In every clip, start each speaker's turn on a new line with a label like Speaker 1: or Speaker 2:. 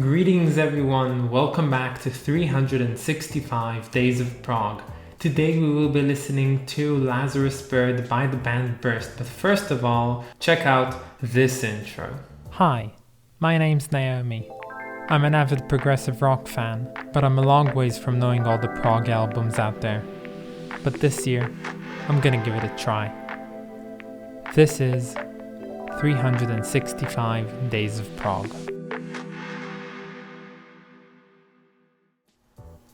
Speaker 1: Greetings everyone, welcome back to 365 Days of Prog. Today we will be listening to Lazarus Bird by the band Burst, but first of all, check out this intro.
Speaker 2: Hi, my name's Naomi. I'm an avid progressive rock fan, but I'm a long ways from knowing all the prog albums out there. But this year, I'm gonna give it a try. This is 365 Days of Prog.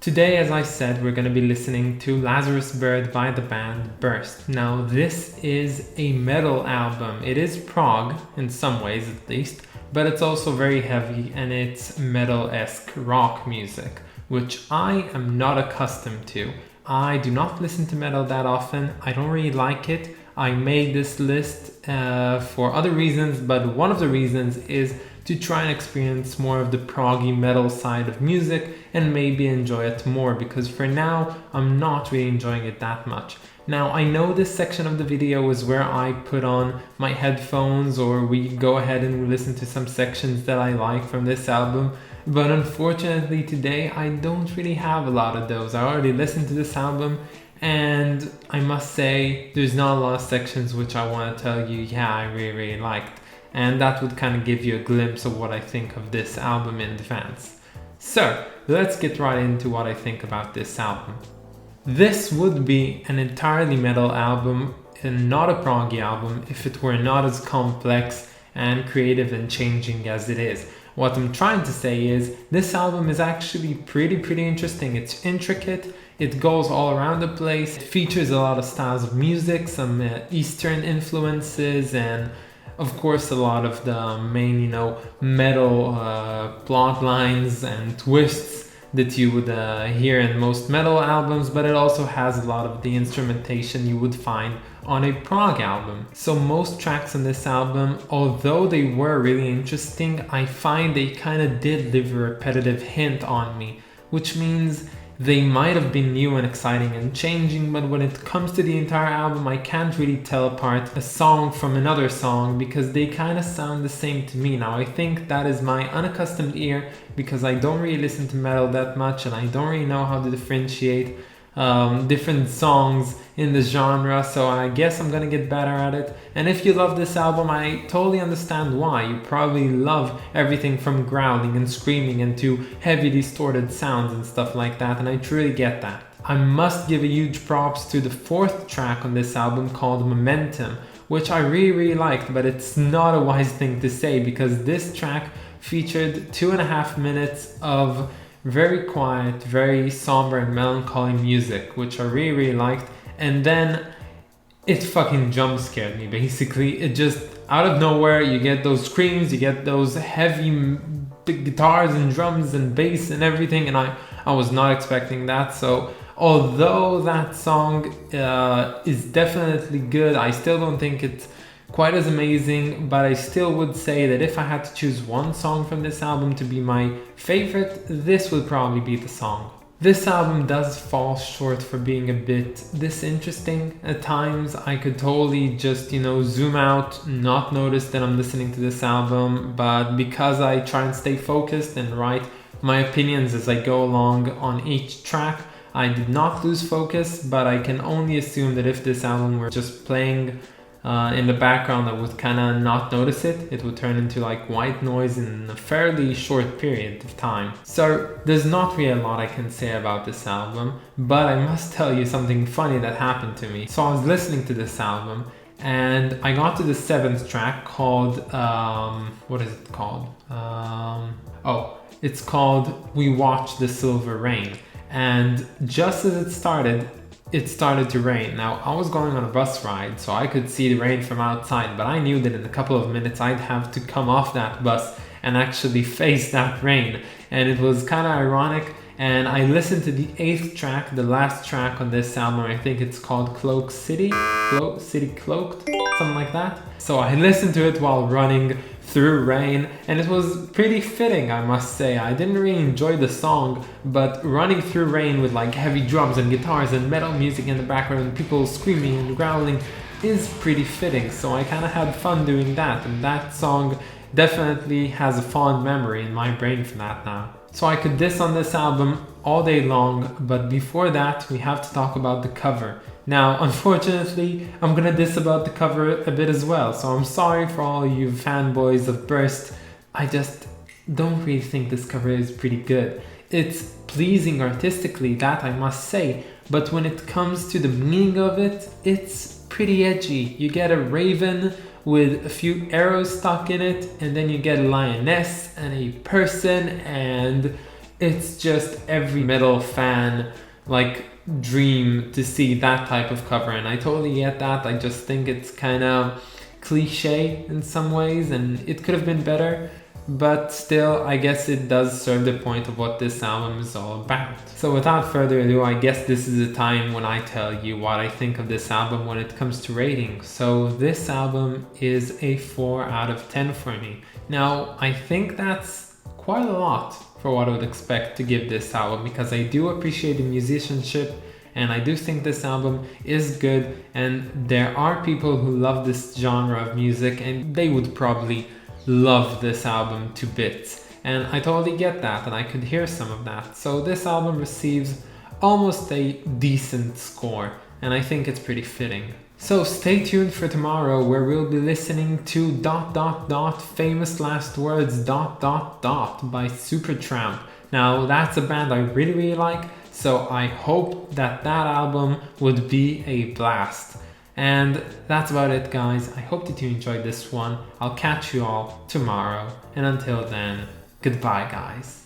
Speaker 1: Today, as I said, we're going to be listening to Lazarus Bird by the band Burst. Now, this is a metal album. It is prog, in some ways at least, but it's also very heavy and it's metal-esque rock music, which I am not accustomed to. I do not listen to metal that often. I don't really like it. I made this list for other reasons, but one of the reasons is to try and experience more of the proggy metal side of music and maybe enjoy it more, because for now I'm not really enjoying it that much. Now, I know this section of the video is where I put on my headphones or we go ahead and listen to some sections that I like from this album, but unfortunately today I don't really have a lot of those. I already listened to this album and I must say there's not a lot of sections which I want to tell you, yeah, I really liked. And that would kind of give you a glimpse of what I think of this album in advance. So, let's get right into what I think about this album. This would be an entirely metal album and not a proggy album if it were not as complex and creative and changing as it is. What I'm trying to say is this album is actually pretty interesting. It's intricate, it goes all around the place, it features a lot of styles of music, some Eastern influences, and of course a lot of the main, metal plot lines and twists that you would hear in most metal albums, but it also has a lot of the instrumentation you would find on a prog album. So most tracks on this album, although they were really interesting, I find they kind of did leave a repetitive hint on me, which means they might have been new and exciting and changing, but when it comes to the entire album, I can't really tell apart a song from another song because they kind of sound the same to me. Now, I think that is my unaccustomed ear because I don't really listen to metal that much and I don't really know how to differentiate different songs in the genre, so I guess I'm gonna get better at it. And if you love this album, I totally understand why. You probably love everything from growling and screaming and to heavy distorted sounds and stuff like that, and I truly get that. I must give a huge props to the fourth track on this album called Momentum, which I really liked, but it's not a wise thing to say because this track featured 2.5 minutes of very quiet, very somber and melancholy music, which I really liked, and then it fucking jump scared me basically. It just, out of nowhere, you get those screams, you get those heavy big guitars and drums and bass and everything, and I was not expecting that. So although that song is definitely good, I still don't think it's quite as amazing, but I still would say that if I had to choose one song from this album to be my favorite, this would probably be the song. This album does fall short for being a bit disinteresting. At times I could totally just, zoom out, not notice that I'm listening to this album, but because I try and stay focused and write my opinions as I go along on each track, I did not lose focus, but I can only assume that if this album were just playing in the background, I would kind of not notice it. It would turn into like white noise in a fairly short period of time. So there's not really a lot I can say about this album, but I must tell you something funny that happened to me. So I was listening to this album and I got to the 7th track called, what is it called? It's called We Watch the Silver Rain. And just as it started to rain. Now, I was going on a bus ride, so I could see the rain from outside, but I knew that in a couple of minutes I'd have to come off that bus and actually face that rain. And it was kind of ironic, and I listened to the 8th track, the last track on this album. I think it's called Cloaked City, Cloaked, something like that. So I listened to it while running through rain, and it was pretty fitting, I must say. I didn't really enjoy the song, but running through rain with like heavy drums and guitars and metal music in the background and people screaming and growling is pretty fitting, so I kind of had fun doing that. And that song definitely has a fond memory in my brain for that now. So I could diss on this album all day long, but before that we have to talk about the cover. Now, unfortunately, I'm gonna diss about the cover a bit as well, so I'm sorry for all you fanboys of Burst. I just don't really think this cover is pretty good. It's pleasing artistically, that I must say, but when it comes to the meaning of it, it's pretty edgy. You get a raven with a few arrows stuck in it, and then you get a lioness and a person, and it's just every metal fan like dream to see that type of cover, and I totally get that. I just think it's kind of cliche in some ways, and it could have been better, but still I guess it does serve the point of what this album is all about. So without further ado, I guess this is the time when I tell you what I think of this album when it comes to rating. So this album is a 4 out of 10 for me. Now I think that's quite a lot for what I would expect to give this album, because I do appreciate the musicianship and I do think this album is good, and there are people who love this genre of music and they would probably love this album to bits, and I totally get that, and I could hear some of that. So this album receives almost a decent score, and I think it's pretty fitting. So stay tuned for tomorrow, where we'll be listening to ... Famous Last Words ... by Supertramp. Now that's a band I really like, so I hope that album would be a blast. And that's about it, guys. I hope that you enjoyed this one. I'll catch you all tomorrow, and until then, goodbye, guys.